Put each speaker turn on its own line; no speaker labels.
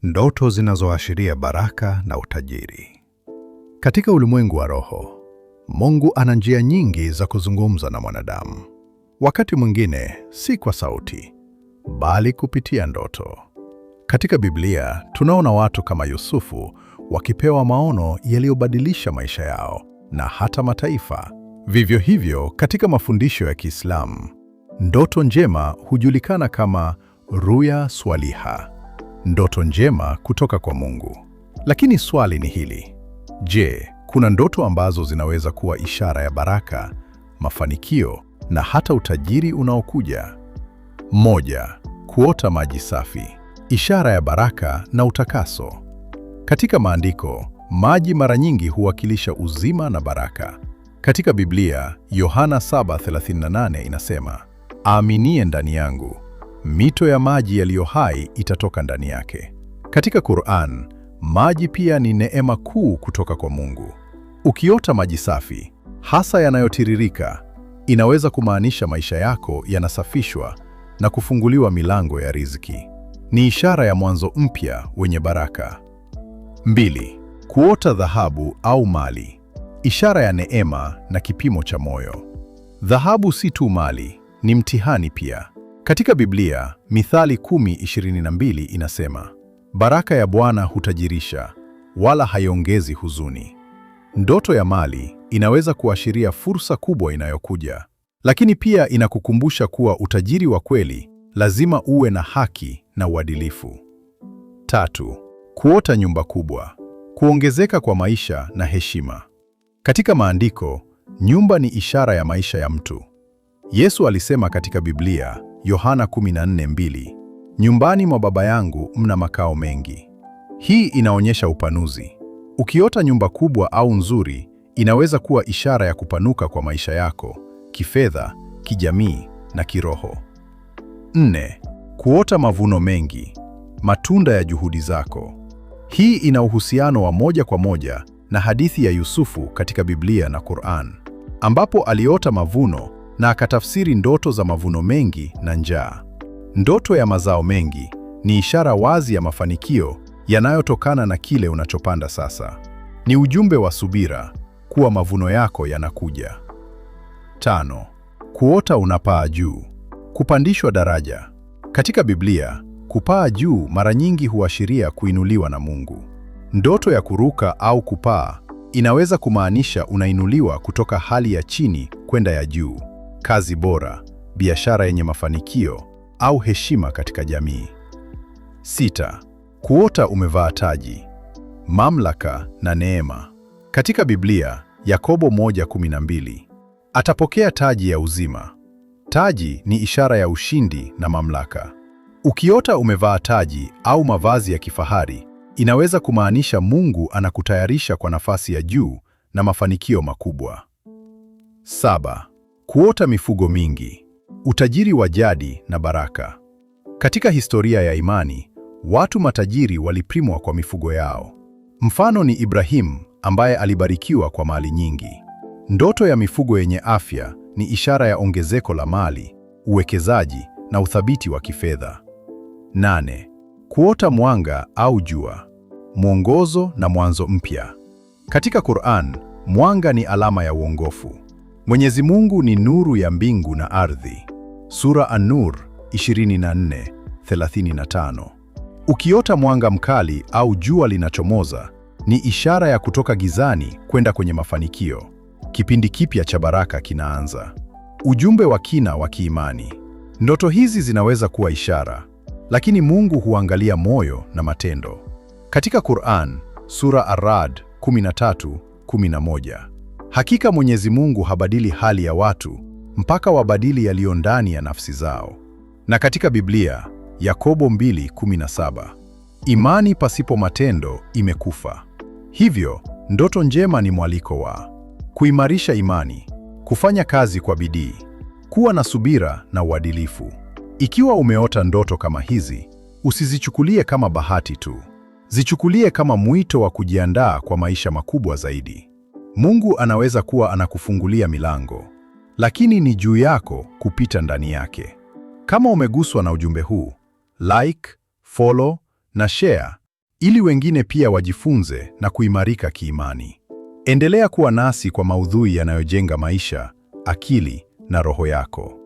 Ndoto zinazoashiria baraka na utajiri. Katika ulimwengu wa roho, Mungu ana njia nyingi za kuzungumza na mwanadamu. Wakati mwingine si kwa sauti, bali kupitia ndoto. Katika Biblia, tunaona watu kama Yusufu wakipewa maono yaliyobadilisha maisha yao na hata mataifa. Vivyo hivyo, katika mafundisho ya Kiislamu, ndoto njema hujulikana kama ruya swaliha, ndoto njema kutoka kwa Mungu. Lakini swali ni hili: je, kuna ndoto ambazo zinaweza kuwa ishara ya baraka, mafanikio na hata utajiri unaokuja? Moja, kuota maji safi, ishara ya baraka na utakaso. Katika maandiko, maji mara nyingi huwakilisha uzima na baraka. Katika Biblia, Yohana 7:38 inasema, aaminie ndani yangu, mito ya maji yaliyo hai itatoka ndani yake. Katika Qur'an, maji pia ni neema kuu kutoka kwa Mungu. Ukiota maji safi, hasa yanayotiririka, inaweza kumaanisha maisha yako yanasafishwa na kufunguliwa milango ya riziki. Ni ishara ya mwanzo mpya wenye baraka. 2. Kuota dhahabu au mali, ishara ya neema na kipimo cha moyo. Dhahabu si tu mali, ni mtihani pia. Katika Biblia, Mithali 10:22 inasema, baraka ya Bwana hutajirisha, wala haiongezi huzuni. Ndoto ya mali inaweza kuashiria fursa kubwa inayokuja, lakini pia inakukumbusha kuwa utajiri wa kweli lazima uwe na haki na uadilifu. 3. Kuota nyumba kubwa, kuongezeka kwa maisha na heshima. Katika maandiko, nyumba ni ishara ya maisha ya mtu. Yesu alisema katika Biblia, Yohana 14:2, nyumbani mwa Baba yangu mna makao mengi. Hii inaonyesha upanuzi. Ukiota nyumba kubwa au nzuri, inaweza kuwa ishara ya kupanuka kwa maisha yako, kifedha, kijamii na kiroho. 4. Kuota mavuno mengi, matunda ya juhudi zako. Hii ina uhusiano wa moja kwa moja na hadithi ya Yusufu katika Biblia na Qur'an, ambapo aliota mavuno na akatafsiri ndoto za mavuno mengi na njaa. Ndoto ya mazao mengi ni ishara wazi ya mafanikio yanayotokana na kile unachopanda sasa. Ni ujumbe wa subira kuwa mavuno yako yanakuja. 5. Kuota unapaa juu, kupandishwa daraja. Katika Biblia, kupaa juu mara nyingi huashiria kuinuliwa na Mungu. Ndoto ya kuruka au kupaa inaweza kumaanisha unainuliwa kutoka hali ya chini kwenda ya juu, kazi bora, biashara yenye mafanikio au heshima katika jamii. 6. Kuota umevaa taji, mamlaka na neema. Katika Biblia, Yakobo 1:12, atapokea taji ya uzima. Taji ni ishara ya ushindi na mamlaka. Ukiota umevaa taji au mavazi ya kifahari, inaweza kumaanisha Mungu anakutayarisha kwa nafasi ya juu na mafanikio makubwa. 7. Kuota mifugo mingi, utajiri wa jadi na baraka. Katika historia ya imani, watu matajiri walipimwa kwa mifugo yao. Mfano ni Ibrahim ambaye alibarikiwa kwa mali nyingi. Ndoto ya mifugo yenye afya ni ishara ya ongezeko la mali, uwekezaji na uthabiti wa kifedha. 8. Kuota mwanga au jua, mwongozo na mwanzo mpya. Katika Qur'an, mwanga ni alama ya uongofu. Mwenyezi Mungu ni nuru ya mbingu na ardhi. Sura An-Nur 24:35. Ukiota mwanga mkali au jua linachomoza, ni ishara ya kutoka gizani kwenda kwenye mafanikio. Kipindi kipya cha baraka kinaanza. Ujumbe wa kina wa kiimani. Ndoto hizi zinaweza kuwa ishara, lakini Mungu huangalia moyo na matendo. Katika Qur'an, Sura Ar-Ra'd 13:11, hakika Mwenyezi Mungu habadili hali ya watu mpaka wabadili yaliyo ndani ya nafsi zao. Na katika Biblia, Yakobo 2:17, imani pasipo matendo imekufa. Hivyo, ndoto njema ni mwaliko wa kuimarisha imani, kufanya kazi kwa bidii, kuwa na subira na uadilifu. Ikiwa umeota ndoto kama hizi, usizichukulie kama bahati tu. Zichukulie kama mwito wa kujiandaa kwa maisha makubwa zaidi. Mungu anaweza kuwa anakufungulia milango, lakini ni juu yako kupita ndani yake. Kama umeguswa na ujumbe huu, like, follow na share ili wengine pia wajifunze na kuimarika kiimani. Endelea kuwa nasi kwa maudhui yanayojenga maisha, akili na roho yako.